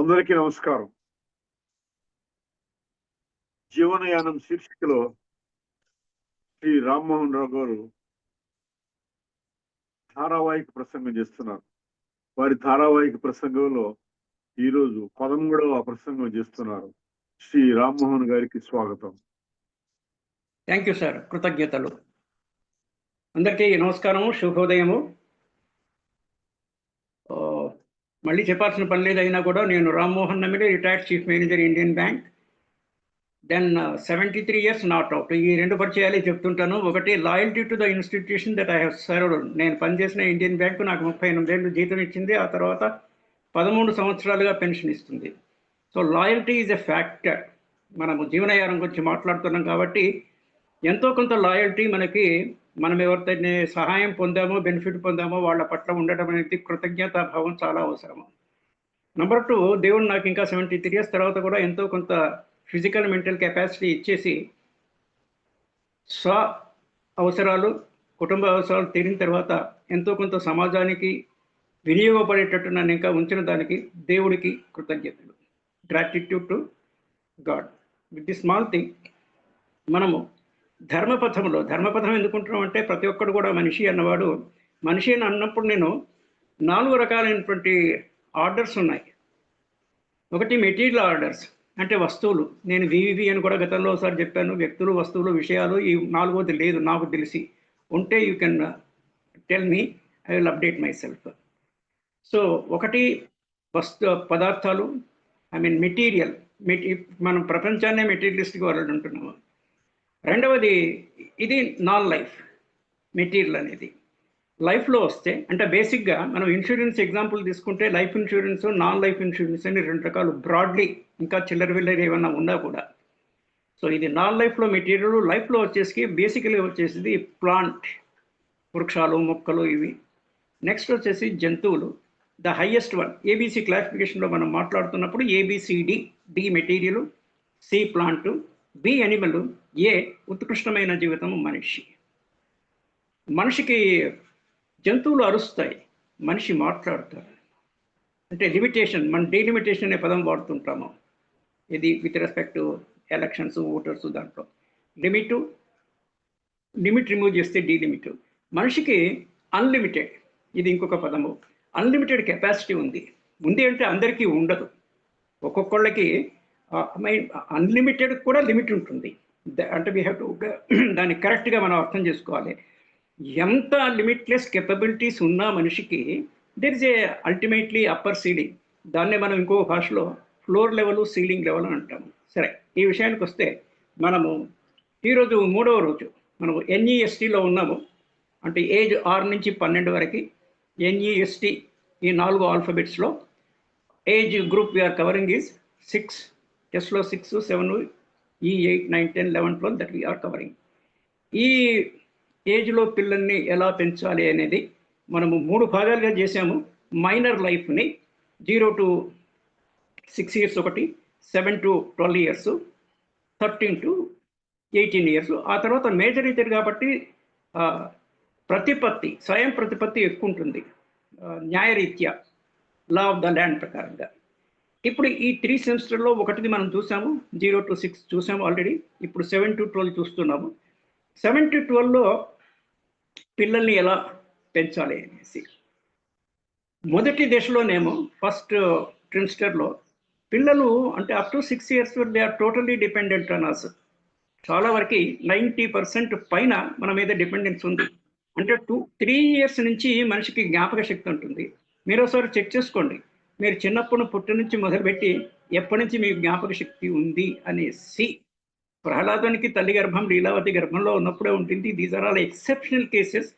అందరికీ నమస్కారం. జీవనయానం శీర్షికలో శ్రీ రామ్మోహన్ రావు గారు ధారావాహిక ప్రసంగం చేస్తున్నారు. వారి ధారావాహిక ప్రసంగంలో ఈరోజు 13వ ప్రసంగం చేస్తున్నారు. శ్రీ రామ్మోహన్ గారికి స్వాగతం. Thank you sir. కృతజ్ఞతలు. అందరికీ నమస్కారము, శుభోదయము. మళ్ళీ చెప్పాల్సిన పని లేదైనా కూడా నేను Rammohan Nammidi, retired chief manager Indian bank. Then 73 years not out. ఈ రెండు పరిచయాలు చెప్తుంటాను. ఒకటి, loyalty to the institution that I have served. నేను పనిచేసిన ఇండియన్ బ్యాంకు నాకు 38 ఏళ్ళు జీతం ఇచ్చింది. ఆ తర్వాత 13 సంవత్సరాలుగా పెన్షన్ ఇస్తుంది. So loyalty is a factor. మనము జీవనయానం గురించి మాట్లాడుతున్నాం కాబట్టి ఎంతో కొంత లాయల్టీ మనకి, మనం ఎవరితో సహాయం పొందామో, బెనిఫిట్ పొందామో వాళ్ళ పట్ల ఉండటం అనేది కృతజ్ఞతాభావం చాలా అవసరము. నెంబర్ 2, దేవుడు నాకు ఇంకా 73 years తర్వాత కూడా ఎంతో కొంత ఫిజికల్ మెంటల్ కెపాసిటీ ఇచ్చేసి స్వ అవసరాలు, కుటుంబ అవసరాలు తీరిన తర్వాత ఎంతో కొంత సమాజానికి వినియోగపడేటట్టు నన్ను ఇంకా ఉంచిన దానికి దేవుడికి కృతజ్ఞతలు. Gratitude to God. With the small thing మనము ధర్మపథం ఎందుకుంటున్నాం అంటే, ప్రతి ఒక్కడు కూడా మనిషి అన్నవాడు మనిషి అని అన్నప్పుడు నేను 4 రకాలైనటువంటి ఆర్డర్స్ ఉన్నాయి. ఒకటి మెటీరియల్ ఆర్డర్స్, అంటే వస్తువులు. నేను వివివి అని కూడా గతంలో ఒకసారి చెప్పాను. వ్యక్తులు, వస్తువులు, విషయాలు. ఈ 4వది లేదు నాకు తెలిసి. ఉంటే you can tell me, I will update my self. So ఒకటి పదార్థాలు, ఐ మీన్ మెటీరియల్. మనం ప్రపంచాన్నే మెటీరియలిస్ట్గా వాళ్ళు అంటున్నాము. రెండవది, ఇది నాన్ లైఫ్ మెటీరియల్ అనేది. లైఫ్లో వస్తే అంటే బేసిక్గా మనం ఇన్సూరెన్స్ ఎగ్జాంపుల్ తీసుకుంటే life insurance, non life insurance అని 2 రకాలు బ్రాడ్లీ, ఇంకా చిల్లర ఏమన్నా ఉన్నా కూడా. సో ఇది నాన్ లైఫ్లో మెటీరియల్. లైఫ్లో వచ్చేసి బేసికల్గా వచ్చేసి ప్లాంట్, వృక్షాలు, మొక్కలు ఇవి. నెక్స్ట్ వచ్చేసి జంతువులు. ద హైయెస్ట్ వన్ ఏబిసి క్లాసిఫికేషన్లో మనం మాట్లాడుతున్నప్పుడు ABCD. D material, C plant, B animal, A ఉత్కృష్టమైన జీవితము మనిషి. మనిషికి జంతువులు అరుస్తాయి, మనిషి మాట్లాడతారు. అంటే లిమిటేషన్, మనం డీలిమిటేషన్ అనే పదం వాడుతుంటాము. ఇది with respect to elections, voters. దాంట్లో లిమిట్ రిమూవ్ చేస్తే డీలిమిట్. మనిషికి అన్లిమిటెడ్, ఇది ఇంకొక పదము. అన్లిమిటెడ్ కెపాసిటీ ఉంది అంటే అందరికీ ఉండదు. ఒక్కొక్కళ్ళకి అన్లిమిటెడ్ కూడా లిమిట్ ఉంటుంది. అంటే వీ హ్యావ్ టు దాన్ని కరెక్ట్గా మనం అర్థం చేసుకోవాలి. ఎంత లిమిట్లెస్ కెపబిలిటీస్ ఉన్న మనిషికి there is a ultimately upper ceiling. దాన్నే మనం ఇంకో భాషలో ఫ్లోర్ లెవెల్, సీలింగ్ లెవెల్ అని అంటాము. సరే, ఈ విషయానికి వస్తే మనము ఈరోజు 3వ రోజు మనము ఎన్ఈఎస్టీలో ఉన్నాము. అంటే ఏజ్ 6 నుంచి 12 వరకు ఎన్ఈఎస్టీ, ఈ 4 ఆల్ఫబెట్స్లో age group we are covering is 6. టెస్ట్లో 6, 7, ఈ 8, 9, 10, 11, 12 దట్ వీఆర్ కవరింగ్. ఈ ఏజ్లో పిల్లల్ని ఎలా పెంచాలి అనేది మనము 3 భాగాలుగా చేసాము. మైనర్ లైఫ్ని 0 to 6 years ఒకటి, 7 to 12 years, 13 to 18 years. ఆ తర్వాత మేజర్ ఇతరు కాబట్టి ప్రతిపత్తి, స్వయం ప్రతిపత్తి ఎక్కువ ఉంటుంది న్యాయరీత్యా, లా ఆఫ్ ద ల్యాండ్ ప్రకారంగా. ఇప్పుడు ఈ 3 సెమిస్టర్లో ఒకటిది మనం చూసాము, 0 to 6 చూసాము ఆల్రెడీ. ఇప్పుడు 7 to 12 చూస్తున్నాము. 7 to 12లో పిల్లల్ని ఎలా పెంచాలి అనేసి మొదటి దశలోనేమో ఫస్ట్ ట్రిమ్స్టర్లో పిల్లలు అంటే up to 6 years they are totally dependent on us. చాలా వరకు 90% పైన మన మీద డిపెండెన్స్ ఉంది. అంటే 3 years నుంచి మనిషికి జ్ఞాపక శక్తి ఉంటుంది. మీరు ఒకసారి చెక్ చేసుకోండి. మీరు చిన్నప్పుడు పుట్టి నుంచి మొదలుపెట్టి ఎప్పటి నుంచి మీకు జ్ఞాపక శక్తి ఉంది అనేసి. ప్రహ్లాదునికి తల్లి గర్భం, లీలావతి గర్భంలో ఉన్నప్పుడే ఉంటుంది. These are all exceptional cases.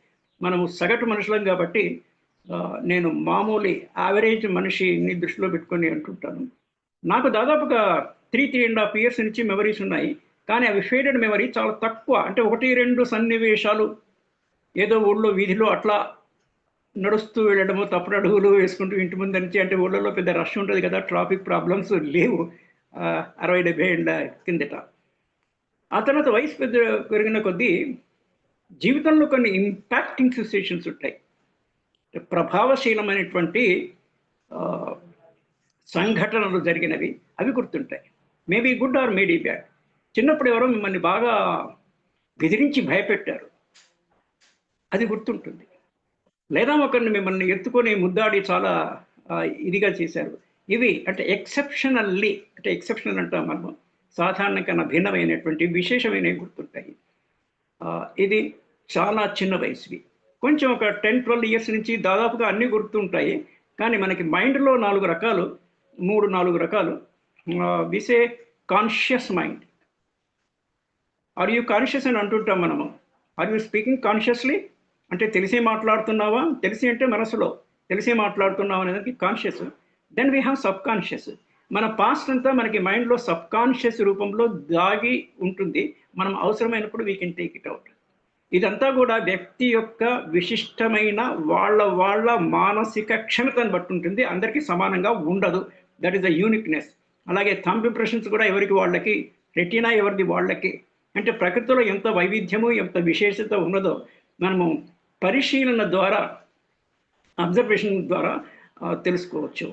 మనము సగటు మనుషులం కాబట్టి నేను మామూలు యావరేజ్ మనిషిని దృష్టిలో పెట్టుకొని అంటుంటాను. నాకు దాదాపుగా 3.5 years నుంచి మెమరీస్ ఉన్నాయి. కానీ అవి ఫేడెడ్ మెమరీ, చాలా తక్కువ. అంటే 1-2 సన్నివేశాలు, ఏదో ఊళ్ళో వీధిలో అట్లా నడుస్తూ వెళ్ళడము, తప్పుడు అడుగులు వేసుకుంటూ ఇంటి ముందు నుంచి. అంటే ఊళ్ళలో పెద్ద రష్ ఉంటుంది కదా, ట్రాఫిక్ ప్రాబ్లమ్స్ లేవు 60-70 ఏళ్ళ కిందట. ఆ తర్వాత వయసు పెరిగిన కొద్దీ జీవితంలో కొన్ని ఇంపాక్టింగ్ సిచ్యుయేషన్స్ ఉంటాయి. ప్రభావశీలమైనటువంటి సంఘటనలు జరిగినవి అవి గుర్తుంటాయి. Maybe good or maybe bad. చిన్నప్పుడు ఎవరో మిమ్మల్ని బాగా బెదిరించి భయపెట్టారు, అది గుర్తుంటుంది. లేదా ఒకరిని మిమ్మల్ని ఎత్తుకొని ముద్దాడి చాలా ఇదిగా చేశారు. ఇవి అంటే ఎక్సెప్షనల్లీ, అంటే ఎక్సెప్షనల్ అంటాం మనం, సాధారణ కన్నా భిన్నమైనటువంటి విశేషమైనవి గుర్తుంటాయి. ఇది చాలా చిన్న వయసువి. కొంచెం ఒక 10-12 ఇయర్స్ నుంచి దాదాపుగా అన్నీ గుర్తుంటాయి. కానీ మనకి మైండ్లో 4 రకాలు, 3-4 రకాలు. విసే conscious mind. Are you conscious అని అంటుంటాం మనము. ఆర్ యూ స్పీకింగ్ కాన్షియస్లీ అంటే తెలిసే మాట్లాడుతున్నావా, తెలిసి అంటే మనసులో తెలిసే మాట్లాడుతున్నావా అనేది conscious. Then we have subconscious. మన పాస్ట్ అంతా మనకి మైండ్లో సబ్ కాన్షియస్ రూపంలో దాగి ఉంటుంది. మనం అవసరమైనప్పుడు we can take it out. ఇదంతా కూడా వ్యక్తి యొక్క విశిష్టమైన వాళ్ళ మానసిక క్షమతను బట్టి ఉంటుంది. అందరికీ సమానంగా ఉండదు. That is the uniqueness. అలాగే థంబ్ ఇంప్రెషన్స్ కూడా ఎవరికి వాళ్ళకి, రెటీనా ఎవరిది వాళ్ళకి. అంటే ప్రకృతిలో ఎంత వైవిధ్యము, ఎంత విశేషత ఉన్నదో మనము పరిశీలన ద్వారా, అబ్జర్వేషన్ ద్వారా తెలుసుకోవచ్చు.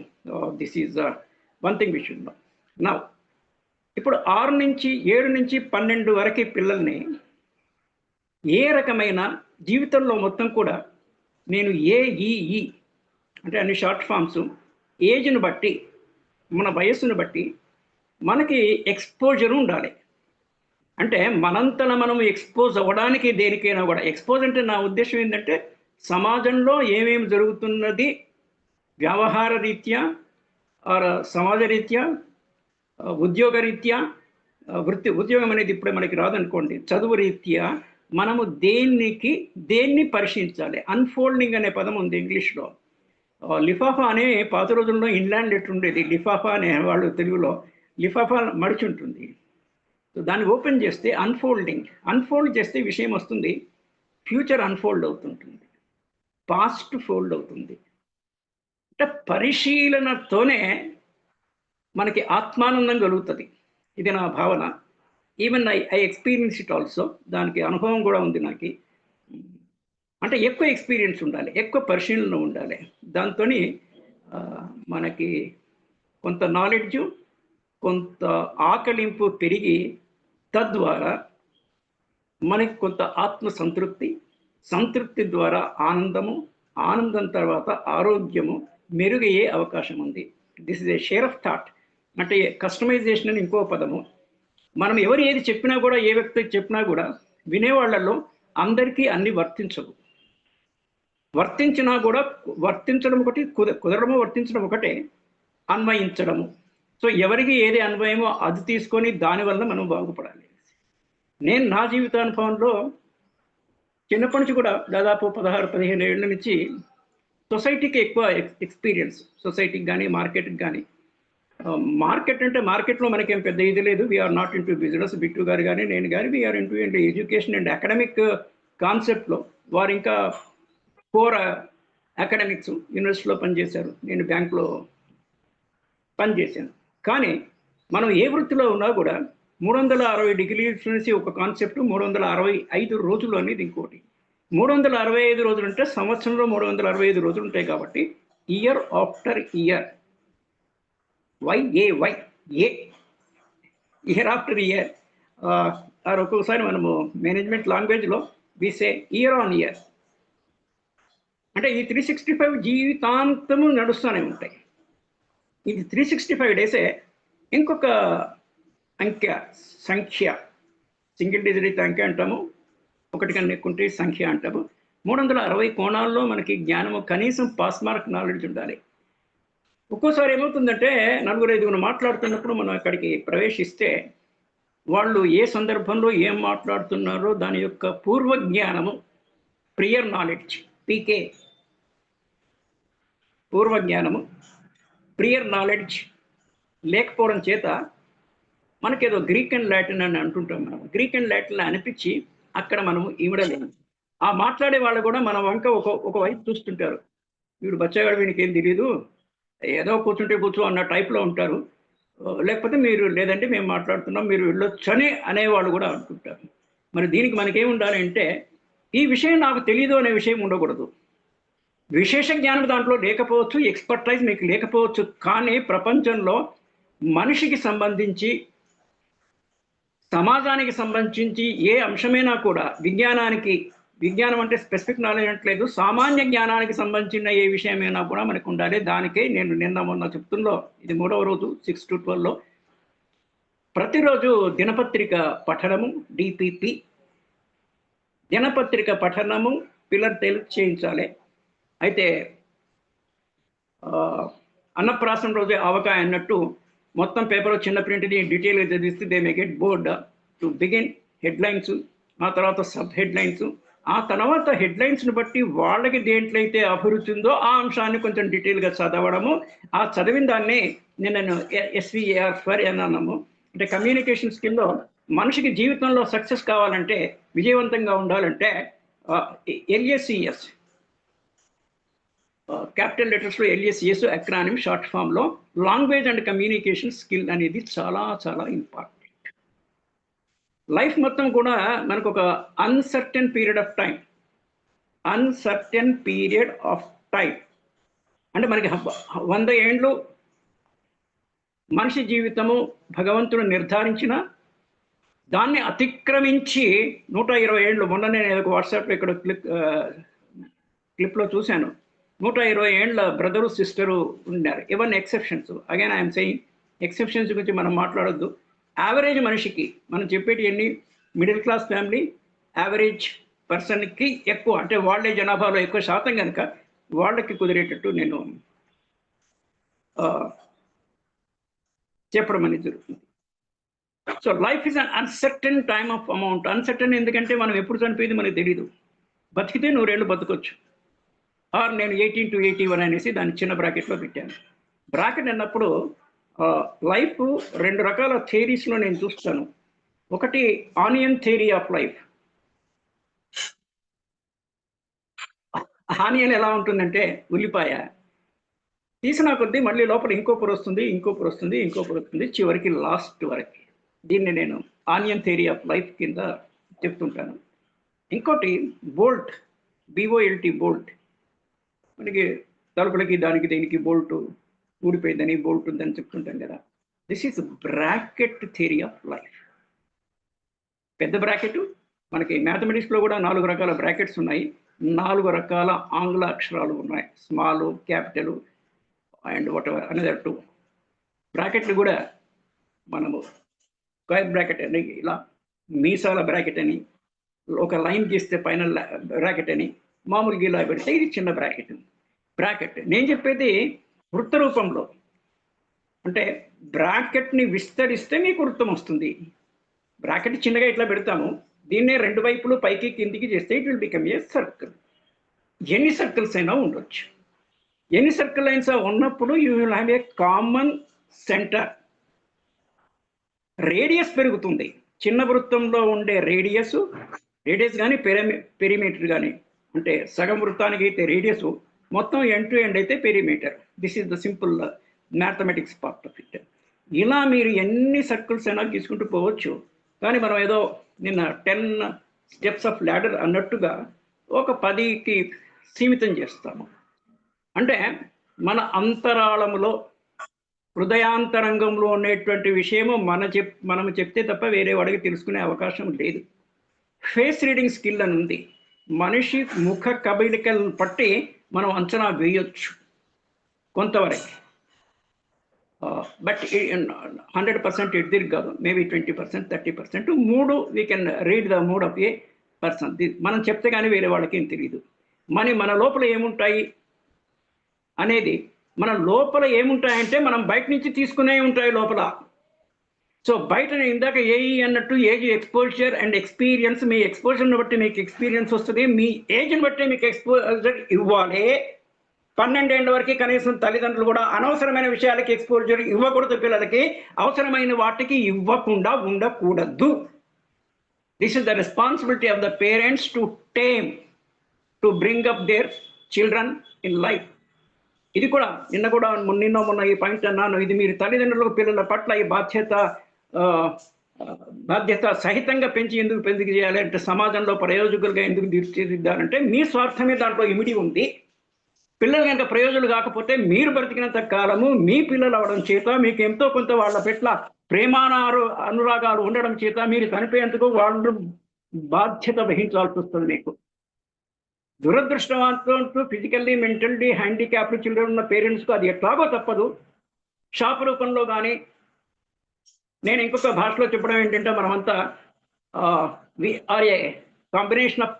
This is one thing we should know. Now ఇప్పుడు 6 నుంచి 7 నుంచి 12 వరకు పిల్లల్ని ఏ రకమైన జీవితంలో మొత్తం కూడా నేను ఏఈఈ అంటే అన్ని షార్ట్ ఫామ్స్, ఏజ్ను బట్టి, మన వయస్సును బట్టి మనకి ఎక్స్పోజర్ ఉండాలి. అంటే మనంతట మనం ఎక్స్పోజ్ అవ్వడానికి దేనికైనా కూడా, ఎక్స్పోజ్ అంటే నా ఉద్దేశం ఏంటంటే సమాజంలో ఏమేమి జరుగుతున్నది వ్యవహార రీత్యా, సమాజ రీత్యా, ఉద్యోగ రీత్యా, ఉద్యోగం అనేది ఇప్పుడే మనకి రాదనుకోండి, చదువు రీత్యా మనము దేన్ని పరిశీలించాలి. అన్ఫోల్డింగ్ అనే పదం ఉంది ఇంగ్లీష్లో. లిఫాఫా అనే పాత రోజుల్లో ఇంగ్లాండ్ లెటర్ ఉండేది. లిఫాఫా అనే వాళ్ళు తెలుగులో లిఫాఫా మడిచి ఉంటుంది. దాన్ని ఓపెన్ చేస్తే అన్ఫోల్డ్ చేస్తే విషయం వస్తుంది. ఫ్యూచర్ అన్ఫోల్డ్ అవుతుంటుంది, పాస్ట్ ఫోల్డ్ అవుతుంది. అంటే పరిశీలనతోనే మనకి ఆత్మానందం కలుగుతుంది. ఇది నా భావన. Even I experience it also. దానికి అనుభవం కూడా ఉంది నాకు. అంటే ఎక్కువ ఎక్స్పీరియన్స్ ఉండాలి, ఎక్కువ పరిశీలన ఉండాలి. దాంతో మనకి కొంత నాలెడ్జు, కొంత ఆకలింపు పెరిగి తద్వారా మనకి కొంత ఆత్మ సంతృప్తి ద్వారా ఆనందం తర్వాత ఆరోగ్యము మెరుగయ్యే అవకాశం ఉంది. This is a share of thought. అంటే కస్టమైజేషన్ అని ఇంకో పదము. మనం ఎవరు ఏది చెప్పినా కూడా, ఏ వ్యక్తి చెప్పినా కూడా వినేవాళ్లలో అందరికీ అన్ని వర్తించవు. వర్తించినా కూడా వర్తించడం ఒకటి, కుదరడము వర్తించడం ఒకటే, అన్వయించడము. సో ఎవరికి ఏది అన్వయమో అది తీసుకొని దానివల్ల మనం బాగుపడాలి. నేను నా జీవితానుభవంలో చిన్నప్పటి నుంచి కూడా దాదాపు 16-15 ఏళ్ళ నుంచి సొసైటీకి ఎక్కువ ఎక్స్పీరియన్స్. సొసైటీకి కానీ, మార్కెట్కి కానీ. మార్కెట్ అంటే మార్కెట్లో మనకేం పెద్ద ఇది లేదు. We are not into business. Bittu గారు కానీ నేను కానీ we are into education and academic కాన్సెప్ట్లో. వారు ఇంకా కోర్ అకాడమిక్స్ యూనివర్సిటీలో పనిచేశారు, నేను బ్యాంకులో పనిచేశాను. కానీ మనం ఏ వృత్తిలో ఉన్నా కూడా 360 డిగ్రీస్ నుంచి ఒక కాన్సెప్ట్, 365 రోజులు అనేది ఇంకోటి. 365 రోజులు అంటే సంవత్సరంలో 365 రోజులు ఉంటాయి కాబట్టి year after year, year after year. ఒక్కొక్కసారి మనము మేనేజ్మెంట్ లాంగ్వేజ్లో వి సే ఇయర్ ఆన్ ఇయర్. అంటే ఈ 365 జీవితాంతము నడుస్తూనే ఉంటాయి. ఇది 365 డేసే. ఇంకొక సంఖ్య సింగిల్ డిజిట్ అంకె అంటాము, ఒకటి కన్నా ఎక్కువ ఉంటే సంఖ్య అంటాము. 360 కోణాల్లో మనకి జ్ఞానము, కనీసం పాస్ మార్క్ నాలెడ్జ్ ఉండాలి. ఒక్కోసారి ఏమవుతుందంటే 4-5 మాట్లాడుతున్నప్పుడు మనం అక్కడికి ప్రవేశిస్తే వాళ్ళు ఏ సందర్భంలో ఏం మాట్లాడుతున్నారో దాని యొక్క పూర్వ జ్ఞానము, ప్రియర్ నాలెడ్జ్, పీకే, పూర్వ జ్ఞానము, ప్రియర్ నాలెడ్జ్ లేకపోవడం చేత మనకేదో గ్రీక్ అండ్ లాటిన్ అని అంటుంటాం. మనం గ్రీక్ అండ్ లాటిన్ అనిపించి అక్కడ మనము ఇవ్వడలేము. ఆ మాట్లాడే వాళ్ళు కూడా మన వంక ఒక వైపు చూస్తుంటారు. వీడు బచ్చగాడు, వీనికి ఏం తెలియదు, ఏదో కూర్చుంటే కూర్చో అన్న టైప్లో ఉంటారు. లేకపోతే మీరు లేదంటే మేము మాట్లాడుతున్నాం, మీరు వెళ్ళొచ్చని అనేవాళ్ళు కూడా అనుకుంటారు. మరి దీనికి మనకేం ఉండాలి అంటే, ఈ విషయం నాకు తెలియదు అనే విషయం ఉండకూడదు. విశేష జ్ఞానం దాంట్లో లేకపోవచ్చు, ఎక్స్పర్టైజ్ మీకు లేకపోవచ్చు, కానీ ప్రపంచంలో మనిషికి సంబంధించి, సమాజానికి సంబంధించి ఏ అంశమైనా కూడా విజ్ఞానం అంటే స్పెసిఫిక్ నాలెడ్జ్ అంటలేదు, సామాన్య జ్ఞానానికి సంబంధించిన ఏ విషయమైనా కూడా మనకు ఉండాలి. దానికే నేను నిన్న మొన్న చెప్తున్నలో, ఇది 3వ రోజు 6 to 12లో ప్రతిరోజు దినపత్రిక పఠనము, డిపిపి దినపత్రిక పఠనము పిల్లలు తెలుగు చేయించాలి. అయితే అన్నప్రాసం రోజు ఆవకాయ అన్నట్టు మొత్తం పేపర్ చిన్న ప్రింట్ని డీటెయిల్గా చదివిస్తే they may get bored to begin headlines, ఆ తర్వాత సబ్ హెడ్లైన్స్, ఆ తర్వాత హెడ్లైన్స్ని బట్టి వాళ్ళకి దేంట్లో అయితే అభిరుచి ఉందో ఆ అంశాన్ని కొంచెం డీటెయిల్గా చదవడము. ఆ చదివిన దాన్ని నేను SVAR అని అన్నాము. అంటే కమ్యూనికేషన్ స్కిల్లో మనిషికి జీవితంలో సక్సెస్ కావాలంటే, విజయవంతంగా ఉండాలంటే LACS, క్యాపిటల్ లెటర్స్లో LACS అక్రానిమ్ షార్ట్ ఫామ్లో లాంగ్వేజ్ అండ్ కమ్యూనికేషన్ స్కిల్ అనేది చాలా చాలా ఇంపార్టెంట్. లైఫ్ మొత్తం కూడా మనకు ఒక అన్సర్టెన్ పీరియడ్ ఆఫ్ టైం అంటే మనకి 100 ఏండ్లు మనిషి జీవితము భగవంతుడు నిర్ధారించిన దాన్ని అతిక్రమించి 120 ఏండ్లు, మొన్ననే నేను వాట్సాప్లో ఇక్కడ క్లిప్లో చూశాను, 120 ఏండ్ల బ్రదరు సిస్టరు ఉన్నారు. Even exceptions, again I'm saying exceptions గురించి మనం మాట్లాడొద్దు. యావరేజ్ మనిషికి మనం చెప్పేటి ఎన్ని, మిడిల్ క్లాస్ ఫ్యామిలీ యావరేజ్ పర్సన్కి ఎక్కువ, అంటే వాళ్ళే జనాభాలో ఎక్కువ శాతం కనుక వాళ్ళకి కుదిరేటట్టు నేను చెప్పడం అనేది జరుగుతుంది. So life is an uncertain time of amount. Uncertain ఎందుకంటే మనం ఎప్పుడు చనిపోయేది మనకు తెలియదు. బతికితే 100 ఏళ్ళు బతకొచ్చు. ఆర్ నేను 18 to 81 అనేసి దాన్ని చిన్న బ్రాకెట్లో పెట్టాను. బ్రాకెట్ అన్నప్పుడు లైఫ్ 2 రకాల థియరీస్లో నేను చూస్తాను. ఒకటి onion theory of life. Onion ఎలా ఉంటుందంటే ఉల్లిపాయ తీసిన కొద్దీ మళ్ళీ లోపల ఇంకో పొర వస్తుంది, చివరికి లాస్ట్ వరకు. దీన్ని నేను ఆనియన్ థియరీ ఆఫ్ లైఫ్ కింద చెప్తుంటాను. ఇంకోటి బోల్ట్, BOLT, బోల్ట్. మనకి తలుపులకి దానికి దీనికి బోల్ట్ ఊడిపోయిందని, బోల్ట్ ఉందని చెప్తుంటాం కదా. This is bracket theory of life. పెద్ద బ్రాకెట్ మనకి మ్యాథమెటిక్స్లో కూడా 4 రకాల బ్రాకెట్స్ ఉన్నాయి, 4 రకాల ఆంగ్ల అక్షరాలు ఉన్నాయి, small, capital and what ever another 2 బ్రాకెట్లు కూడా మనము స్క్వేర్ బ్రాకెట్ అని, ఇలా మీసాల బ్రాకెట్ అని, ఒక లైన్ గీస్తే పైన బ్రాకెట్ అని, మామూలుగా ఇలా పెడితే ఇది చిన్న బ్రాకెట్. నేను చెప్పేది వృత్త రూపంలో, అంటే బ్రాకెట్ని విస్తరిస్తే మీకు వృత్తం వస్తుంది. బ్రాకెట్ చిన్నగా ఇట్లా పెడతాము, దీన్నే 2 వైపులు పైకి కిందికి చేస్తే it will become a circle. ఎన్ని సర్కిల్స్ అయినా ఉండొచ్చు. ఎన్ని సర్కిల్ అయినా ఉన్నప్పుడు you will have a common centre. Radius పెరుగుతుంది. చిన్న వృత్తంలో ఉండే రేడియస్ కానీ పెరిమీటర్ కానీ, అంటే సగం వృత్తానికి అయితే రేడియస్, మొత్తం ఎండ్ టు ఎండ్ అయితే perimeter. This is the simple mathematics part of it. ఇలా మీరు ఎన్ని సర్కిల్స్ అయినా తీసుకుంటూ పోవచ్చు. కానీ మనం ఏదో నిన్న 10 స్టెప్స్ ఆఫ్ ల్యాడర్ అన్నట్టుగా ఒక 10కి సీమితం చేస్తాము. అంటే మన అంతరాళములో, హృదయాంతరంగంలో ఉండేటువంటి విషయము మనం చెప్తే తప్ప వేరే వాడికి తెలుసుకునే అవకాశం లేదు. ఫేస్ రీడింగ్ స్కిల్ అని ఉంది. మనిషి ముఖ కబలికలను బట్టి మనం అంచనా వేయొచ్చు కొంతవరకు. బట్ 100% ఎడ్దిరి కాదు, maybe 20%, 30%. 3 we can read the mood of A person. మనం చెప్తే కానీ వేరే వాళ్ళకి ఏం తెలియదు. మన లోపల ఏముంటాయి అనేది, మన లోపల ఏముంటాయంటే మనం బయట నుంచి తీసుకునే ఉంటాయి లోపల. సో బయట ఇందాక ఏఈ అన్నట్టు ఏజ్, ఎక్స్పోజర్ అండ్ ఎక్స్పీరియన్స్. మీ ఎక్స్పోజర్ని బట్టి మీకు ఎక్స్పీరియన్స్ వస్తుంది, మీ ఏజ్ని బట్టి మీకు ఎక్స్పోజర్ ఇవ్వాలి. 12 ఏళ్ళ వరకు కనీసం తల్లిదండ్రులు కూడా అనవసరమైన విషయాలకి ఎక్స్పోజర్ ఇవ్వకూడదు. పిల్లలకి అవసరమైన వాటికి ఇవ్వకుండా ఉండకూడదు. This is the responsibility of the parents to tame, to bring up their children in life. ఇది కూడా నిన్న మొన్న ఈ పాయింట్ అన్నాను. ఇది మీరు తల్లిదండ్రులకు పిల్లల పట్ల ఈ బాధ్యత సహితంగా పెంచి ఎందుకు చేయాలి అంటే, సమాజంలో ప్రయోజకులుగా ఎందుకు తీర్చిదిద్దాలంటే మీ స్వార్థమే దాంట్లో ఇమిడి ఉంది. పిల్లలు కనుక ప్రయోజకులు కాకపోతే మీరు బ్రతికినంత కాలము మీ పిల్లలు అవడం చేత మీకు ఎంతో కొంత వాళ్ళ పట్ల అనురాగాలు ఉండడం చేత మీరు చనిపోయేందుకు వాళ్ళు బాధ్యత వహించాల్సి వస్తుంది మీకు. దురదృష్టవంతో ఫిజికల్లీ మెంటల్లీ హ్యాండిక్యాప్డ్ చిల్డ్రన్ ఉన్న పేరెంట్స్కు అది ఎట్లాగో తప్పదు. శాప రూపంలో కానీ, నేను ఇంకొక భాషలో చెప్పడం ఏంటంటే మనమంతా are a combination of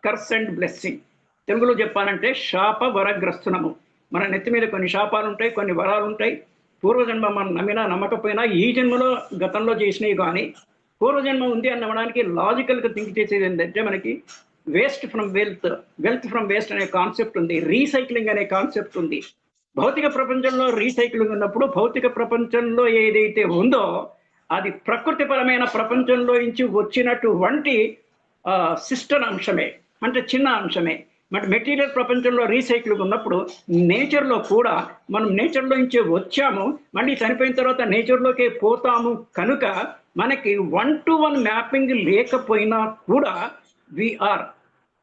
curse and blessing. తెలుగులో చెప్పాలంటే శాప వరగ్రస్తునము. మన నెత్తి మీద కొన్ని శాపాలు ఉంటాయి, కొన్ని వరాలు ఉంటాయి. పూర్వజన్మ మనం నమ్మినా నమ్మకపోయినా ఈ జన్మలో గతంలో చేసినవి కానీ పూర్వజన్మ ఉంది అని నమ్మడానికి లాజికల్గా థింక్ చేసేది ఏంటంటే మనకి waste from wealth, wealth from waste అనే కాన్సెప్ట్ ఉంది, రీసైక్లింగ్ అనే కాన్సెప్ట్ ఉంది. భౌతిక ప్రపంచంలో రీసైక్లింగ్ ఉన్నప్పుడు భౌతిక ప్రపంచంలో ఏదైతే ఉందో అది ప్రకృతిపరమైన ప్రపంచంలో నుంచి వచ్చినటువంటి సిస్టర్ అంశమే, అంటే చిన్న అంశమే. బట్ మెటీరియల్ ప్రపంచంలో రీసైక్లింగ్ ఉన్నప్పుడు నేచర్లో కూడా మనం నేచర్లో నుంచి వచ్చాము, మళ్ళీ చనిపోయిన తర్వాత నేచర్లోకే పోతాము. కనుక మనకి 1-to-1 మ్యాపింగ్ లేకపోయినా కూడా వీఆర్,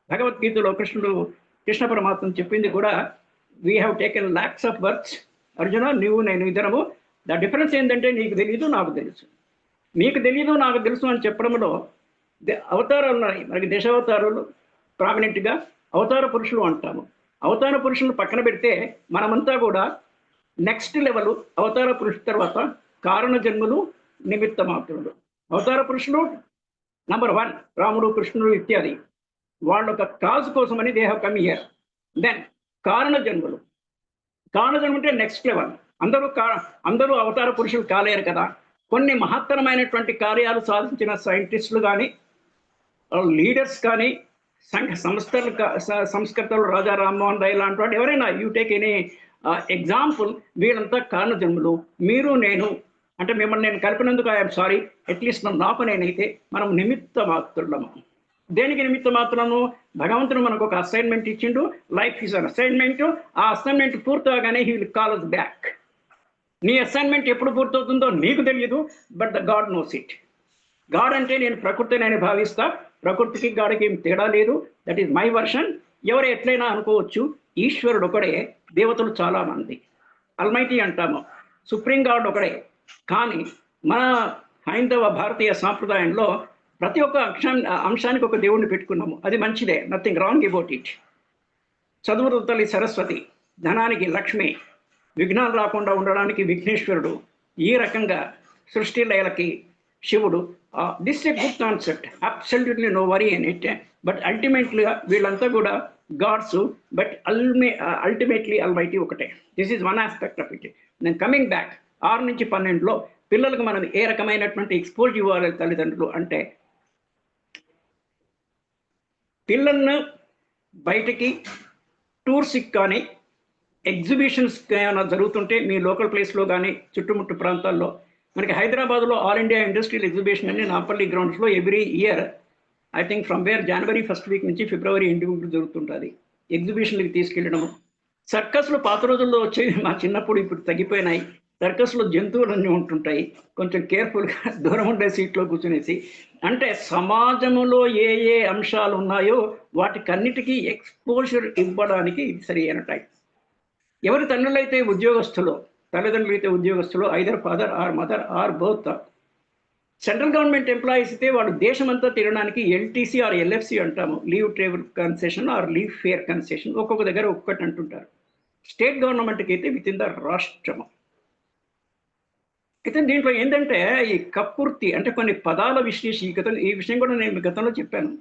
భగవద్గీతలో కృష్ణ పరమాత్మ చెప్పింది కూడా, we have taken lakhs of births. Arjuna, నువ్వు నేను ఇద్దరము. ద డిఫరెన్స్ ఏంటంటే నీకు తెలియదు నాకు తెలుసు, నీకు తెలియదు నాకు తెలుసు అని చెప్పడంలో అవతారాలు ఉన్నాయి. మనకి దశావతారాలు ప్రామినెంట్గా అవతార పురుషులు అంటాము. అవతార పురుషులను పక్కన పెడితే మనమంతా కూడా నెక్స్ట్ లెవెల్ అవతార పురుషుల తర్వాత కారణ జన్ములు, నిమిత్త మాత్రులు. అవతార పురుషులు నంబర్ 1 రాముడు, కృష్ణుడు ఇత్యాది, వాళ్ళ ఒక కాజ్ కోసమని they have come here. Then కారణ జన్ములు, కారణ జన్మ అంటే నెక్స్ట్ లెవెల్. అందరూ అవతార పురుషులు కాలేరు కదా. కొన్ని మహత్తరమైనటువంటి కార్యాలు సాధించిన సైంటిస్టులు కానీ, లీడర్స్ కానీ, సంస్కర్తలు రాజా రామ్మోహన్ రాయ్ లాంటి వాడు ఎవరైనా, యూ టేక్ ఎనీ ఎగ్జాంపుల్, వీళ్ళంతా కారణ జన్ములు. మీరు నేను అంటే మిమ్మల్ని నేను కలిపినందుకు ఐఎమ్ సారీ, అట్లీస్ట్ నాకు నేనైతే మనం నిమిత్త మాత్రులము. దేనికి నిమిత్త మాత్రము? భగవంతుడు మనకు ఒక అసైన్మెంట్ ఇచ్చిండు, లైఫ్ ఈజ్ అన్ అసైన్మెంట్. ఆ అసైన్మెంట్ పూర్తవగానే he will call us back. నీ అసైన్మెంట్ ఎప్పుడు పూర్తవుతుందో నీకు తెలియదు, but the God knows it. God అంటే నేను ప్రకృతిని అని భావిస్తా, ప్రకృతికి గాడికి ఏం తేడా లేదు. That is my version. ఎవరు ఎట్లయినా అనుకోవచ్చు, ఈశ్వరుడు ఒకడే, దేవతలు చాలా మంది, అల్మైటీ అంటాము, సుప్రీం గాడ్ ఒకడే. కానీ మన హైందవ భారతీయ సాంప్రదాయంలో ప్రతి ఒక్క అంశానికి ఒక దేవుణ్ణి పెట్టుకున్నాము. అది మంచిదే, నథింగ్ రాంగ్ అబౌట్ ఇట్. చదువుల తల్లి సరస్వతి, ధనానికి లక్ష్మి, విఘ్నాలు రాకుండా ఉండడానికి విఘ్నేశ్వరుడు, ఈ రకంగా సృష్టి లయలకి శివుడు. This a good concept, absolutely no worry in it. But అల్టిమేట్లీగా వీళ్ళంతా కూడా గాడ్స్, బట్ అల్టిమేట్లీ అల్మైటీ ఒకటే. This is one aspect of it. నేను కమింగ్ బ్యాక్, 6 నుంచి 12లో పిల్లలకు మనం ఏ రకమైనటువంటి ఎక్స్పోజ్ ఇవ్వాలి తల్లిదండ్రులు అంటే, పిల్లలను బయటికి టూర్స్కి కానీ ఎగ్జిబిషన్స్ ఏమైనా జరుగుతుంటే మీ లోకల్ ప్లేస్లో కానీ చుట్టుముట్టు ప్రాంతాల్లో, మనకి హైదరాబాద్లో ఆల్ ఇండియా ఇండస్ట్రియల్ ఎగ్జిబిషన్ అని నాంపల్లి గ్రౌండ్స్లో every year I think from where January 1st week నుంచి ఫిబ్రవరి ఎండింగ్ వరకు జరుగుతుంటుంది. ఎగ్జిబిషన్కి తీసుకెళ్ళడము. సర్కస్లు పాత రోజుల్లో వచ్చేవి, మా చిన్నప్పుడు ఇప్పుడు తగ్గిపోయినాయి. సర్కస్లో జంతువులన్నీ ఉంటుంటాయి, కొంచెం కేర్ఫుల్గా దూరం ఉండే సీట్లో కూర్చునేసి. అంటే సమాజంలో ఏ ఏ అంశాలు ఉన్నాయో వాటికన్నిటికీ ఎక్స్పోజర్ ఇవ్వడానికి ఇది సరి అయిన టైం. ఎవరి తల్లులైతే ఉద్యోగస్తులు, తల్లిదండ్రులు అయితే ఉద్యోగస్తులు, either father or mother or both. Central government employees అయితే వాళ్ళు దేశమంతా తిరగడానికి ఎల్టీసీ ఆర్ ఎల్ఎఫ్సి అంటాము, leave travel concession or leave fare concession, ఒక్కొక్క దగ్గర ఒక్కొక్కటి అంటుంటారు. స్టేట్ గవర్నమెంట్కి అయితే విత్ ఇన్ ద రాష్ట్రము. అయితే దీంట్లో ఏంటంటే ఈ కక్కుర్తి అంటే కొన్ని పదాల విశ్లేషణ, ఈ విషయం కూడా నేను గతంలో చెప్పాను.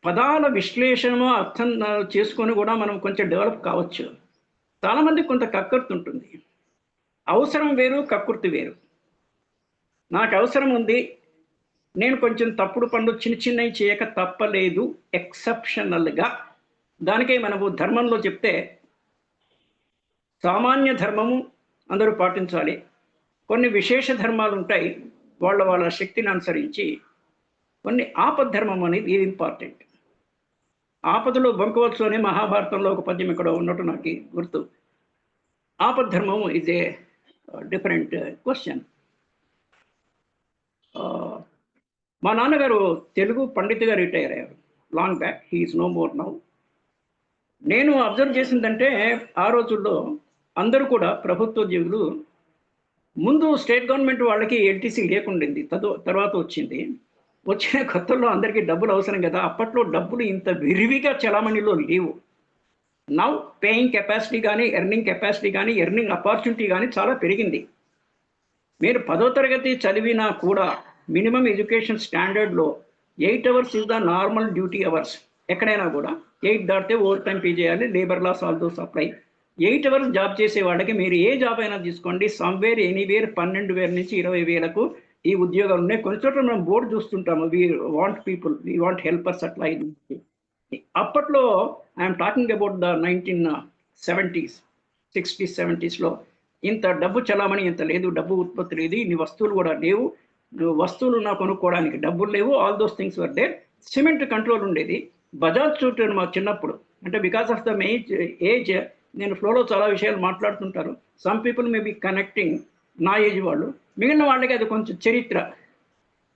పదాల విశ్లేషణ అర్థం చేసుకొని కూడా మనం కొంచెం డెవలప్ కావచ్చు. చాలామందికి కొంత కక్కుర్తి ఉంటుంది. అవసరం వేరు, కక్కుర్తి వేరు. నాకు అవసరం ఉంది, నేను కొంచెం తప్పుడు పనులు చిన్న చిన్నవి చేయక తప్పలేదు ఎక్సెప్షనల్గా. దానికే మనము ధర్మంలో చెప్తే సామాన్య ధర్మము అందరూ పాటించాలి, కొన్ని విశేష ధర్మాలు ఉంటాయి, వాళ్ళ శక్తిని అనుసరించి. కొన్ని ఆపద్ధర్మం అనేది ఇది ఇంపార్టెంట్. ఆపదలో బొంకవచ్చు అనే మహాభారతంలో ఒక పద్యం ఇక్కడ ఉన్నట్టు నాకు గుర్తు. ఆపద్ధర్మము ఈజ్ ఏ డిఫరెంట్ క్వశ్చన్. మా నాన్నగారు తెలుగు పండితుగా రిటైర్ అయ్యారు long back. He is no more now. నేను అబ్జర్వ్ చేసిందంటే ఆ రోజుల్లో అందరూ కూడా ప్రభుత్వ ఉద్యోగులు ముందు స్టేట్ గవర్నమెంట్ వాళ్ళకి ఎల్టీసీ లేకుండింది, తర్వాత వచ్చింది. వచ్చిన కొత్తల్లో అందరికీ డబ్బులు అవసరం కదా, అప్పట్లో డబ్బులు ఇంత విరివిగా చలామణిలో లేవు. నౌ పేయింగ్ కెపాసిటీ కానీ ఎర్నింగ్ కెపాసిటీ కానీ ఎర్నింగ్ ఆపర్చునిటీ కానీ చాలా పెరిగింది. మీరు 10వ తరగతి చదివినా కూడా మినిమం ఎడ్యుకేషన్ స్టాండర్డ్లో 8 hours is the normal duty hours. ఎక్కడైనా కూడా 8 దాటితే ఓవర్ టైం పే చేయాలి, labour laws all those apply. 8 hours job చేసే వాళ్ళకి మీరు ఏ జాబ్ అయినా తీసుకోండి, సమ్వేర్ ఎనీవేర్ 12,000 నుంచి 20,000కు ఈ ఉద్యోగాలు ఉన్నాయి. కొన్ని చోట్ల మనం బోర్డు చూస్తుంటాము, we want people, we want helpers అట్లా. అప్పట్లో I'm talking about the 1970s, 60s, 70sలో ఇంత డబ్బు చలామణి ఇంత లేదు, డబ్బు ఉత్పత్తి లేదు, ఇన్ని వస్తువులు కూడా లేవు, వస్తువులు నా కొనుక్కోవడానికి డబ్బులు లేవు, all those things were there. Cement control ఉండేది. బజాజ్ చూడండి మా చిన్నప్పుడు, అంటే బికాస్ ఆఫ్ ద ఏజ్ నేను ఫ్లోలో చాలా విషయాలు మాట్లాడుతుంటారు. Some people may be connecting, నా ఏజ్ వాళ్ళు, మిగిలిన వాళ్ళకి అది కొంచెం చరిత్ర.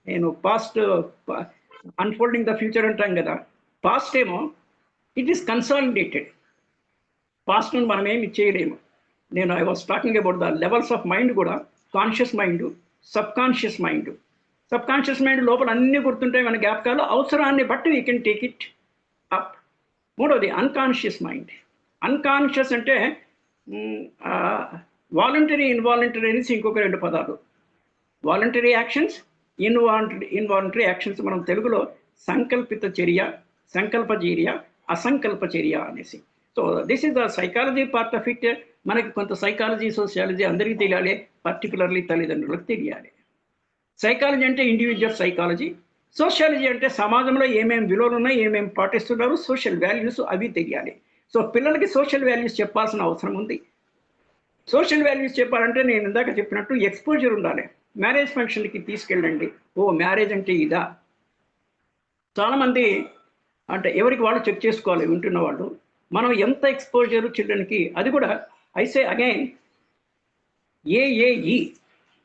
నేను పాస్ట్ అన్ఫోల్డింగ్ ద ఫ్యూచర్ అంటాం కదా, పాస్ట్ ఏమో ఇట్ ఈస్ కన్సాలిడేటెడ్. పాస్ట్ నుండి మనం ఏమి చేయలేము. నేను I was talking about the levels of mind కూడా, conscious mind, subconscious mind. Subconscious mind లోపల అన్నీ గుర్తుంటాయి మన జ్ఞాపకాలు, అవసరాన్ని బట్టి we can take it up. మూడవది అన్కాన్షియస్ మైండ్. అన్కాన్షియస్ అంటే వాలంటరీ, ఇన్వాలంటరీ అనేసి ఇంకొక 2 పదాలు. Voluntary actions, involuntary actions. మనం తెలుగులో సంకల్పిత చర్య, సంకల్ప చర్య, అసంకల్ప చర్య అనేసి. So this is the psychology part of it. మనకి కొంత సైకాలజీ, సోషియాలజీ అందరికీ తెలియాలి, పర్టికులర్లీ తల్లిదండ్రులకు తెలియాలి. సైకాలజీ అంటే ఇండివిజువల్ సైకాలజీ, సోషియాలజీ అంటే సమాజంలో ఏమేమి విలువలు ఉన్నాయి, ఏమేమి పాటిస్తున్నారు, సోషల్ వాల్యూస్ అవి తెలియాలి. సో పిల్లలకి సోషల్ వాల్యూస్ చెప్పాల్సిన అవసరం ఉంది. సోషల్ వాల్యూస్ చెప్పాలంటే నేను ఇందాక చెప్పినట్టు ఎక్స్పోజర్ ఉండాలి. మ్యారేజ్ ఫంక్షన్కి తీసుకెళ్ళండి, ఓ మ్యారేజ్ అంటే ఇదా. చాలామంది అంటే ఎవరికి వాళ్ళు చెక్ చేసుకోవాలి వింటున్న వాళ్ళు, మనం ఎంత ఎక్స్పోజర్ చిల్డ్రన్కి. అది కూడా I say again AAE,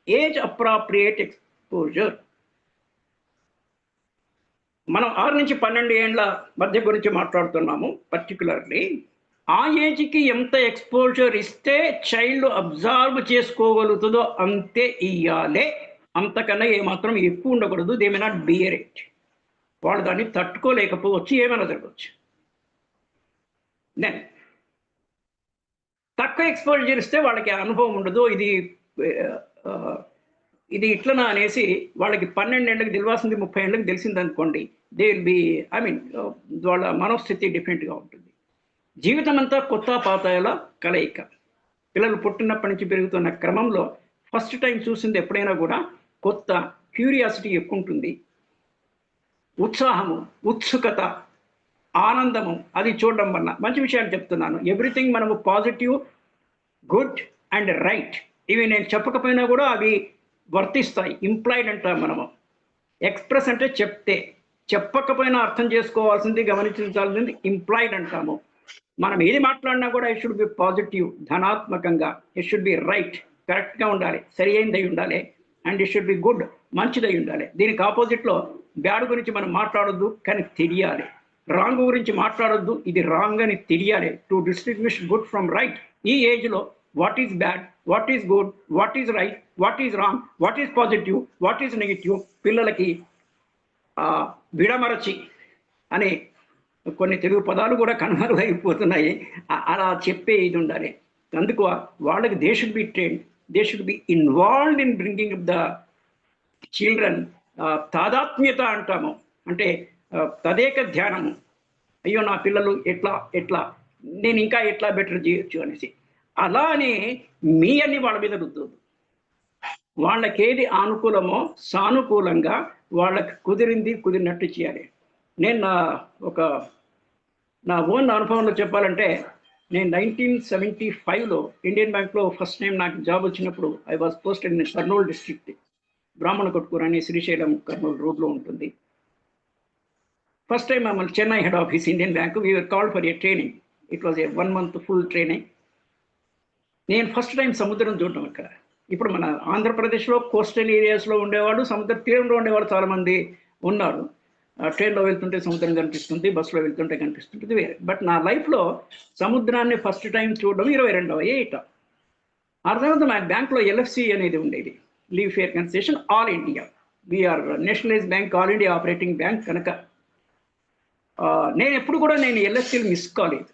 age appropriate exposure. మనం 6 నుంచి 12 ఏళ్ళ మధ్య గురించి మాట్లాడుతున్నాము పర్టికులర్లీ. ఆ ఏజ్కి ఎంత ఎక్స్పోజర్ ఇస్తే చైల్డ్ అబ్జర్వ్ చేసుకోగలుగుతుందో అంతే ఇయ్యాలే, అంతకన్నా ఏమాత్రం ఎక్కువ ఉండకూడదు. They may not bear it. వాళ్ళు దాన్ని తట్టుకోలేకపోవచ్చు, ఏమైనా జరగవచ్చు. దెన్ తక్కువ ఎక్స్పోజర్ ఇస్తే వాళ్ళకి అనుభవం ఉండదు, ఇది ఇట్లనా అనేసి. వాళ్ళకి 12 ఏళ్ళకి తెలియాల్సింది 30 ఏళ్ళకి తెలిసింది అనుకోండి, they will be, I mean వాళ్ళ మనోస్థితి డిఫరెంట్గా ఉంటుంది. జీవితం అంతా కొత్త పాతాల కలయిక. పిల్లలు పుట్టినప్పటి నుంచి పెరుగుతున్న క్రమంలో ఫస్ట్ టైం చూసింది ఎప్పుడైనా కూడా కొత్త క్యూరియాసిటీ ఎక్కువ ఉంటుంది, ఉత్సాహము, ఉత్సుకత, ఆనందము, అది చూడడం వల్ల. మంచి విషయాలు చెప్తున్నాను. ఎవ్రీథింగ్ మనము పాజిటివ్, గుడ్ అండ్ రైట్, ఇవి నేను చెప్పకపోయినా కూడా అవి వర్తిస్తాయి. ఇంప్లాయిడ్ అంటాం మనము. ఎక్స్ప్రెస్ అంటే చెప్తే, చెప్పకపోయినా అర్థం చేసుకోవాల్సింది, గమనించాల్సింది ఇంప్లాయిడ్ అంటాము. మనం ఏది మాట్లాడినా కూడా ఇట్ షుడ్ బి పాజిటివ్, ధనాత్మకంగా. ఇట్ షుడ్ బి రైట్, కరెక్ట్గా ఉండాలి, సరి అయినదై ఉండాలి. And it should be good, మంచిదై ఉండాలి. దీనికి ఆపోజిట్లో బ్యాడ్ గురించి మనం మాట్లాడొద్దు కానీ తెలియాలి. రాంగ్ గురించి మాట్లాడొద్దు, ఇది రాంగ్ అని తెలియాలి. To distinguish good from right. ఈ ఏజ్లో what is bad, what is good, what is right, what is wrong, what is positive, what is negative పిల్లలకి విడమరచి అనే కొన్ని తెలుగు పదాలు కూడా కనుమరుగైపోతున్నాయి. అలా చెప్పే ఇది ఉండాలి. అందుకు వాళ్ళకి they should be trained, they should be involved in bringing up the children. తాదాత్మ్యత అంటాము, అంటే తదేక ధ్యానము. అయ్యో నా పిల్లలు ఎట్లా నేను ఇంకా ఎట్లా బెటర్ చేయొచ్చు అనేసి. అలా అని మీ అని వాళ్ళ మీద రుద్దొద్దు. వాళ్ళకేది అనుకూలమో సానుకూలంగా వాళ్ళకి కుదిరినట్టు చేయాలి. నేను నా ఓన్ అనుభవంలో చెప్పాలంటే, నేను 1975లో ఇండియన్ బ్యాంక్లో ఫస్ట్ టైం నాకు జాబ్ వచ్చినప్పుడు I was posted in Kurnool district. బ్రాహ్మణ కొట్కూరు అని శ్రీశైలం కర్నూలు రోడ్లో ఉంటుంది. ఫస్ట్ టైం మమ్మల్ని Chennai head office Indian bank, we were called for a training. It was a 1 month full training. నేను ఫస్ట్ టైం సముద్రం చూడటం అక్కడ. ఇప్పుడు మన ఆంధ్రప్రదేశ్లో కోస్టల్ ఏరియాస్లో ఉండేవాళ్ళు, సముద్ర తీరంలో ఉండేవాళ్ళు చాలామంది ఉన్నారు. ట్రైన్లో వెళ్తుంటే సముద్రం కనిపిస్తుంది, బస్సులో వెళ్తుంటే కనిపిస్తుంటుంది వేరే. బట్ నా లైఫ్లో సముద్రాన్ని ఫస్ట్ టైం చూడడం 22వ ఏట. ఆ తర్వాత మా బ్యాంక్లో ఎల్ఎఫ్సి అనేది ఉండేది, leave fare concession all India. We are nationalise bank, all India operating bank కనుక నేను ఎప్పుడు కూడా ఎల్ఎఫ్సీలు మిస్ కాలేదు.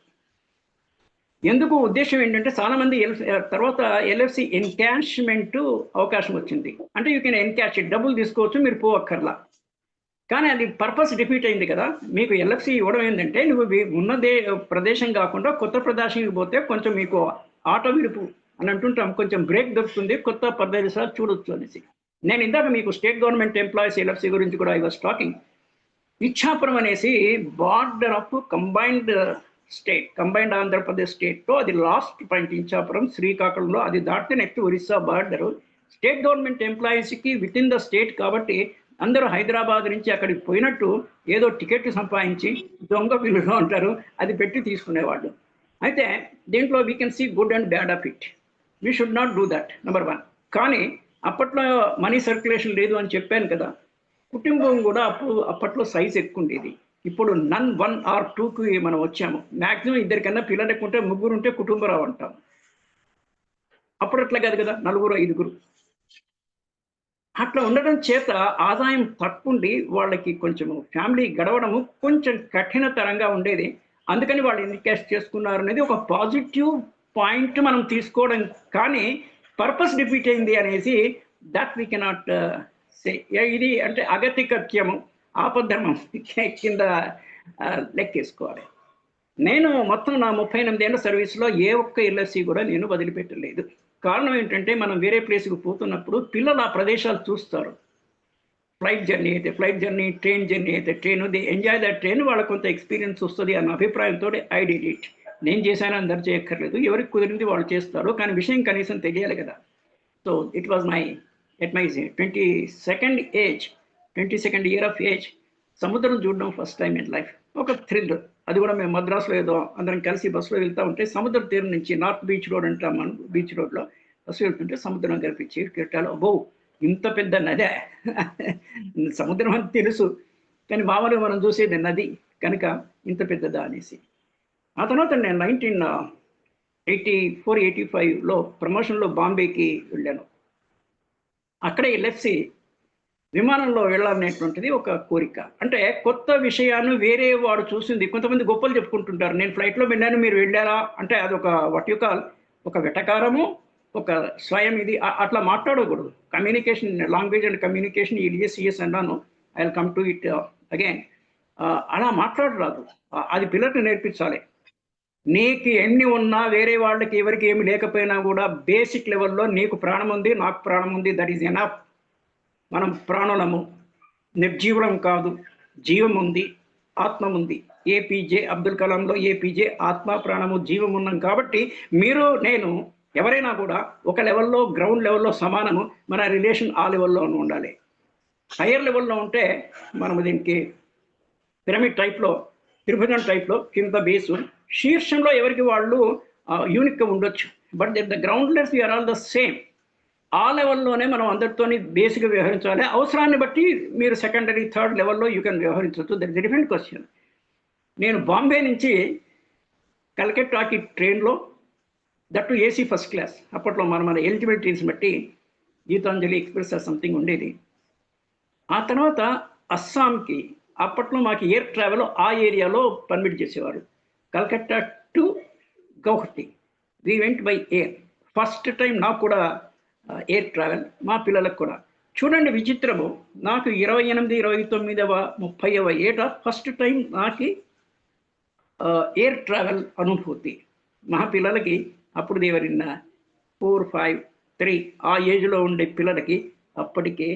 ఎందుకు ఉద్దేశం ఏంటంటే చాలామంది తర్వాత ఎల్ఎఫ్సి ఎన్కాష్మెంట్ అవకాశం వచ్చింది. అంటే యూ కెన్ ఎన్కాష్, డబ్బులు తీసుకోవచ్చు, మీరు పోవక్కర్లా. కానీ అది పర్పస్ డిఫీట్ అయింది కదా. మీకు ఎల్ఎఫ్సి ఇవ్వడం ఏంటంటే నువ్వు ఉన్నదే ప్రదేశం కాకుండా కొత్త ప్రదేశానికి పోతే కొంచెం మీకు ఆటో విడుపు అని అంటుంటాం, కొంచెం బ్రేక్ దొరుకుతుంది, కొత్త ప్రదేశాలు చూడొచ్చు అనేసి. నేను ఇందాక మీకు స్టేట్ గవర్నమెంట్ ఎంప్లాయీస్ ఎల్ఎఫ్సి గురించి కూడా ఐ వాస్ టాకింగ్. ఇచ్చాపురం అనేసి border of combined state, combined Andhra Pradesh స్టేట్లో అది లాస్ట్ పాయింట్. ఇచ్చాపురం శ్రీకాకుళంలో, అది దాటితే next Orissa border. State government ఎంప్లాయీస్కి విత్ ఇన్ ద స్టేట్ కాబట్టి అందరూ హైదరాబాద్ నుంచి అక్కడికి పోయినట్టు ఏదో టికెట్ సంపాదించి దొంగ బిల్లులో అంటారు, అది పెట్టి తీసుకునేవాళ్ళు. అయితే దీంట్లో we can see good and bad of it. We should not do that, number 1. కానీ అప్పట్లో మనీ సర్క్యులేషన్ లేదు అని చెప్పాను కదా. కుటుంబం కూడా అప్పట్లో సైజ్ ఎక్కువ ఉండేది. ఇప్పుడు నన్ 1 or 2కి మనం వచ్చాము. మ్యాక్సిమం 2 కన్నా పిల్లలు ఎక్కువ ఉంటే 3 ఉంటే కుటుంబరావు అంటాం. అప్పుడు అట్లా కాదు కదా, 4, 5. అట్లా ఉండడం చేత ఆదాయం తక్కువండి వాళ్ళకి కొంచెం ఫ్యామిలీ గడవడము కొంచెం కఠినతరంగా ఉండేది. అందుకని వాళ్ళు ఎన్కాష్ చేసుకున్నారు అనేది ఒక పాజిటివ్ పాయింట్ మనం తీసుకోవడం. కానీ పర్పస్ డిఫీట్ అయింది అనేసి దట్ వీ కెనాట్ సే. ఇది అంటే అగతికత్యము, ఆపద్ధర్మం కింద లెక్కేసుకోవాలి. నేను మొత్తం నా 38 ఏళ్ల సర్వీస్లో ఏ ఒక్క ఎల్ఎస్సి కూడా నేను వదిలిపెట్టలేదు. కారణం ఏంటంటే మనం వేరే ప్లేస్కి పోతున్నప్పుడు పిల్లలు ఆ ప్రదేశాలు చూస్తారు. ఫ్లైట్ జర్నీ అయితే ఫ్లైట్ జర్నీ, ట్రైన్ జర్నీ అయితే train, the enjoy that train, వాళ్ళకి కొంత ఎక్స్పీరియన్స్ వస్తుంది అన్న అభిప్రాయంతో ఐ డిడ్ ఇట్. నేను చేశాను అందరు చేయక్కర్లేదు, ఎవరికి కుదిరింది వాళ్ళు చేస్తారు, కానీ విషయం కనీసం తెలియాలి కదా. So it was at my 22nd year of age సముద్రం చూడడం ఫస్ట్ టైం ఇన్ లైఫ్. ఒక థ్రిల్. అది కూడా మేము మద్రాసులో ఏదో అందరం కలిసి బస్సులో వెళ్తూ ఉంటే సముద్ర తీరం నుంచి నార్త్ బీచ్ రోడ్ అంటాం మనం, బీచ్ రోడ్లో బస్సు వెళ్తుంటే సముద్రం కనిపించి కెట్టాలో అబ్బో ఇంత పెద్ద నదే. సముద్రం అని తెలుసు కానీ మామూలుగా మనం చూసేది నది కనుక ఇంత పెద్దదా అనేసి. ఆ తర్వాత నేను 1984-85లో ప్రమోషన్లో బాంబేకి వెళ్ళాను. అక్కడే ఎల్ఎఫ్సి విమానంలో వెళ్ళాలనేటువంటిది ఒక కోరిక. అంటే కొత్త విషయాన్ని వేరే వాడు చూసింది. కొంతమంది గొప్పలు చెప్పుకుంటుంటారు, నేను ఫ్లైట్లో వెళ్ళాను మీరు వెళ్ళారా అంటే అదొక ఒక వెటకారము, ఒక స్వయం ఇది అట్లా మాట్లాడకూడదు. Communication, language and communication ES అన్నాను. I will come to it again. అలా మాట్లాడరాదు, అది పిల్లలకు నేర్పించాలి. నీకు ఎన్ని ఉన్నా వేరే వాళ్ళకి ఎవరికి ఏమి లేకపోయినా కూడా బేసిక్ లెవెల్లో నీకు ప్రాణం ఉంది, నాకు ప్రాణం ఉంది, దట్ ఈజ్ ఎనఫ్. మనం ప్రాణులము, నిర్జీవులం కాదు, జీవం ఉంది, ఆత్మ ఉంది. ఏపీజే అబ్దుల్ కలాంలో ఏపీజే ఆత్మ, ప్రాణము, జీవం ఉన్నాం. కాబట్టి మీరు నేను ఎవరైనా కూడా ఒక లెవెల్లో, గ్రౌండ్ లెవెల్లో సమానము. మన రిలేషన్ ఆ లెవెల్లో ఉండాలి. హయ్యర్ లెవెల్లో ఉంటే మనము దీనికి పిరమిడ్ టైప్లో, త్రిభుజం టైప్లో కింద బేసు, శీర్షంలో ఎవరికి వాళ్ళు యూనిక్గా ఉండొచ్చు. But the ground less we are all the same. ఆ లెవెల్లోనే మనం అందరితోని బేసిక్గా వ్యవహరించాలి. అవసరాన్ని బట్టి మీరు సెకండరీ, థర్డ్ లెవెల్లో యూ కెన్ వ్యవహరించవచ్చు. That is different question. నేను బాంబే నుంచి కలకత్తాకి ట్రైన్లో, దట్టు ఏసీ ఫస్ట్ క్లాస్. అప్పట్లో మన ఎలిజిబిలిటీస్ బట్టి గీతాంజలి ఎక్స్ప్రెస్ సంథింగ్ ఉండేది. ఆ తర్వాత అస్సాంకి అప్పట్లో మాకు ఎయిర్ ట్రావెల్ ఆ ఏరియాలో పర్మిట్ చేసేవారు. Calcutta to Guwahati we went by air. First time నాకు కూడా ఎయిర్ ట్రావెల్, మా పిల్లలకు కూడా. చూడండి విచిత్రము, నాకు 28, 29, 30వ ఏట ఫస్ట్ టైం నాకు ఎయిర్ ట్రావెల్ అనుభూతి. మా పిల్లలకి అప్పుడు దేవరిన్న 4, 5, 3 ఆ ఏజ్లో ఉండే పిల్లలకి అప్పటికే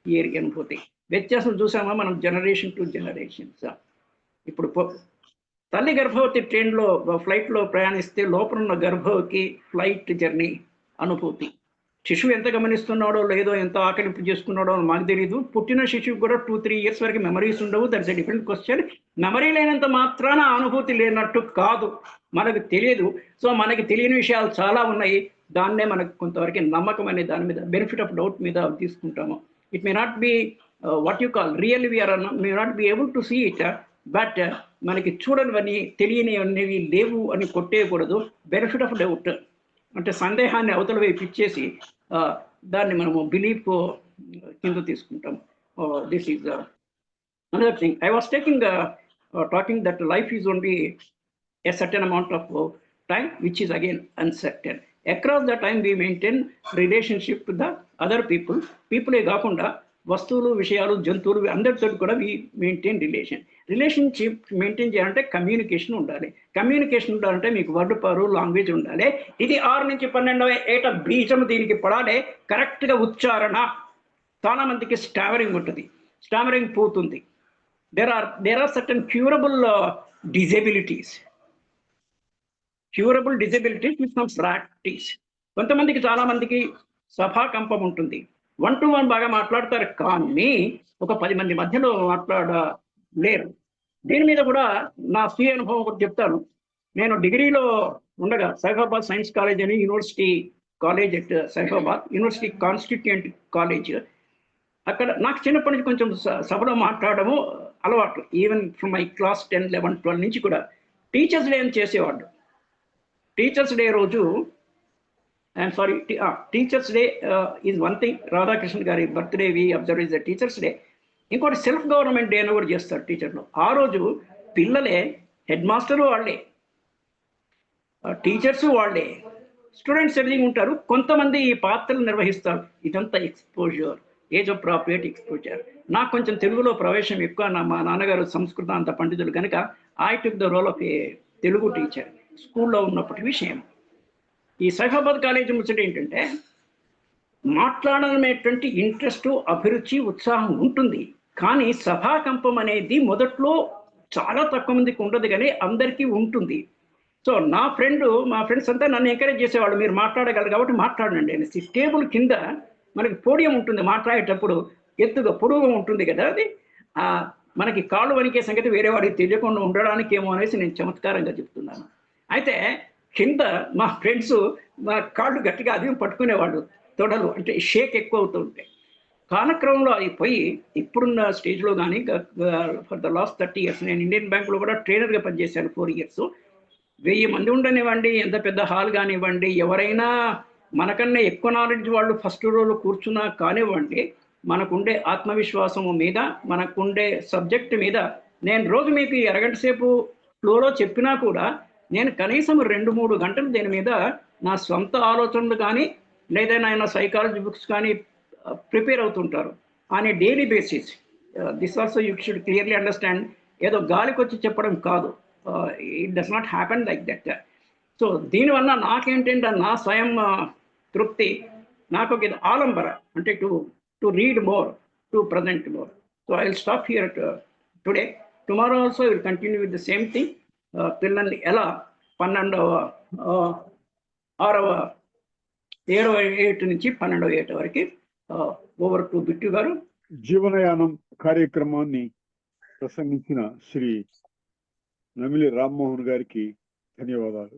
ఎయిర్ అనుభూతి. వ్యత్యాసం చూసామా మనం జనరేషన్ టు జనరేషన్స్. ఇప్పుడు తల్లి గర్భవతి ట్రైన్లో, ఫ్లైట్లో ప్రయాణిస్తే లోపల ఉన్న గర్భవతికి ఫ్లైట్ జర్నీ అనుభూతి. శిశువు ఎంత గమనిస్తున్నాడో లేదో, ఎంత ఆకలింపు చేసుకున్నాడో మాకు తెలియదు. పుట్టిన శిశువు కూడా 2-3 ఇయర్స్ వరకు మెమరీస్ ఉండవు. That's a different question. Memory లేనంత మాత్రాన అనుభూతి లేనట్టు కాదు, మనకు తెలియదు. సో మనకి తెలియని విషయాలు చాలా ఉన్నాయి. దాన్నే మనకు కొంతవరకు నమ్మకం అనే దాని మీద, బెనిఫిట్ ఆఫ్ డౌట్ మీద తీసుకుంటాము. It may not be what you call really we are may not be able to see it, but మనకి చూడనివని తెలియనివన్నీ లేవు అని కొట్టేయకూడదు. బెనిఫిట్ ఆఫ్ డౌట్ అంటే సందేహాన్ని అవతల వైపు ఇచ్చేసి దాన్ని మనము బిలీఫ్ కింద తీసుకుంటాం. This is another thing. I was talking that life is only a certain amount of time, which is again uncertain. Across the time we maintain relationship with the other people. People కాకుండా వస్తువులు, విషయాలు, జంతువులు అందరితో కూడా we maintain relationship maintain చేయాలంటే communication ఉండాలి. Communication ఉండాలంటే మీకు వర్డ్ పవర్, లాంగ్వేజ్ ఉండాలి. ఇది 6 నుంచి 12వ ఏట బీజం దీనికి పడాలి. కరెక్ట్గా ఉచ్చారణ. చాలా మందికి స్టామరింగ్ ఉంటుంది, స్టామరింగ్ పోతుంది. There are certain curable disabilities with some practice. కొంతమందికి, చాలా మందికి సభాకంపం ఉంటుంది. 1-to-1 బాగా మాట్లాడతారు, కానీ ఒక 10 మంది మధ్యలో మాట్లాడలేరు. దీని మీద కూడా నా స్వీయ అనుభవం ఒకటి చెప్తాను. నేను డిగ్రీలో ఉండగా సైఫాబాద్ సైన్స్ కాలేజ్ అని university college at Saifabad, university constituent college. అక్కడ నాకు చిన్నప్పటి నుంచి కొంచెం సభలో మాట్లాడము అలవాటు. ఈవెన్ ఫ్రమ్ మై క్లాస్ 10, 11, 12 నుంచి కూడా టీచర్స్ డే అని చేసేవాడు. టీచర్స్ డే రోజు teachers day is one thing. Radhakrishna గారి birthday we observe is the teachers day. ఇంకోటి సెల్ఫ్ గవర్నమెంట్ డే అని కూడా చేస్తారు టీచర్లు. ఆ రోజు పిల్లలే, హెడ్ మాస్టరు వాళ్ళే, టీచర్స్ వాళ్ళే, స్టూడెంట్స్ ఎదిగి ఉంటారు. కొంతమంది ఈ పాత్రలు నిర్వహిస్తారు. ఇదంతా ఎక్స్పోజర్, ఏజ్ అప్రాప్రియేట్ ఎక్స్పోజర్. నాకు కొంచెం తెలుగులో ప్రవేశం ఎక్కువ. మా నాన్నగారు సంస్కృతాంత పండితులు కనుక I took the role of a Telugu teacher స్కూల్లో ఉన్నప్పటి విషయం. ఈ సైఫాబాద్ కాలేజీ ముచ్చట ఏంటంటే, మాట్లాడనేటువంటి ఇంట్రెస్ట్, అభిరుచి, ఉత్సాహం ఉంటుంది. కానీ సభాకంపం అనేది మొదట్లో చాలా తక్కువ మందికి ఉండదు, కానీ అందరికీ ఉంటుంది. సో మా ఫ్రెండ్స్ అంతా నన్ను ఎంకరేజ్ చేసేవాళ్ళు, మీరు మాట్లాడగలరు కాబట్టి మాట్లాడండి అనేసి. టేబుల్ కింద మనకి పోడియం ఉంటుంది, మాట్లాడేటప్పుడు ఎత్తుగా పొడుగుగా ఉంటుంది కదా, అది మనకి కాళ్ళు వణికే సంగతి వేరే వాడికి తెలియకుండా ఉండడానికి ఏమో అనేసి నేను చమత్కారంగా చెప్తున్నాను. అయితే కింద మా ఫ్రెండ్స్ మా కాళ్ళు గట్టిగా అది పట్టుకునేవాళ్ళు, తొడలు అంటే షేక్ ఎక్కువ అవుతూ ఉంటాయి. కాలక్రమంలో అయిపోయి ఇప్పుడున్న స్టేజ్లో కానీ ఫర్ ద లాస్ట్ 30 years నేను ఇండియన్ బ్యాంకులో కూడా ట్రైనర్గా పనిచేశాను 4 years. 1000 మంది ఉండనివ్వండి, ఎంత పెద్ద హాల్ కానివ్వండి, ఎవరైనా మనకన్నా ఎక్కువ నాలెడ్జ్ వాళ్ళు ఫస్ట్ రోలో కూర్చున్నా కానివ్వండి, మనకుండే ఆత్మవిశ్వాసము మీద, మనకుండే సబ్జెక్ట్ మీద, నేను రోజు మీకు 1 గంట సేపు ఫ్లోలో చెప్పినా కూడా నేను కనీసం 2-3 గంటలు దీని మీద నా సొంత ఆలోచనలు కానీ లేదా నాయన సైకాలజీ బుక్స్ కానీ ప్రిపేర్ అవుతుంటారు on a daily basis. This also you should clearly understand. ఏదో గాలికి వచ్చి చెప్పడం కాదు, it does not happen like that. So దీనివల్ల నాకేంటంటే నా స్వయం తృప్తి, నాకు ఒక ఆలంబర అంటే to read more, to present more. So I will stop here today. Tomorrow also will continue with the same thing. పిల్లల్ని ఎలా 12వ 6వ 7వ ఏట నుంచి 12వ ఏట వరకు ఓవర్ టు బిట్టు గారు. జీవనయానం కార్యక్రమాన్ని ప్రసంగించిన శ్రీ నమిలి రామ్మోహన్ గారికి ధన్యవాదాలు.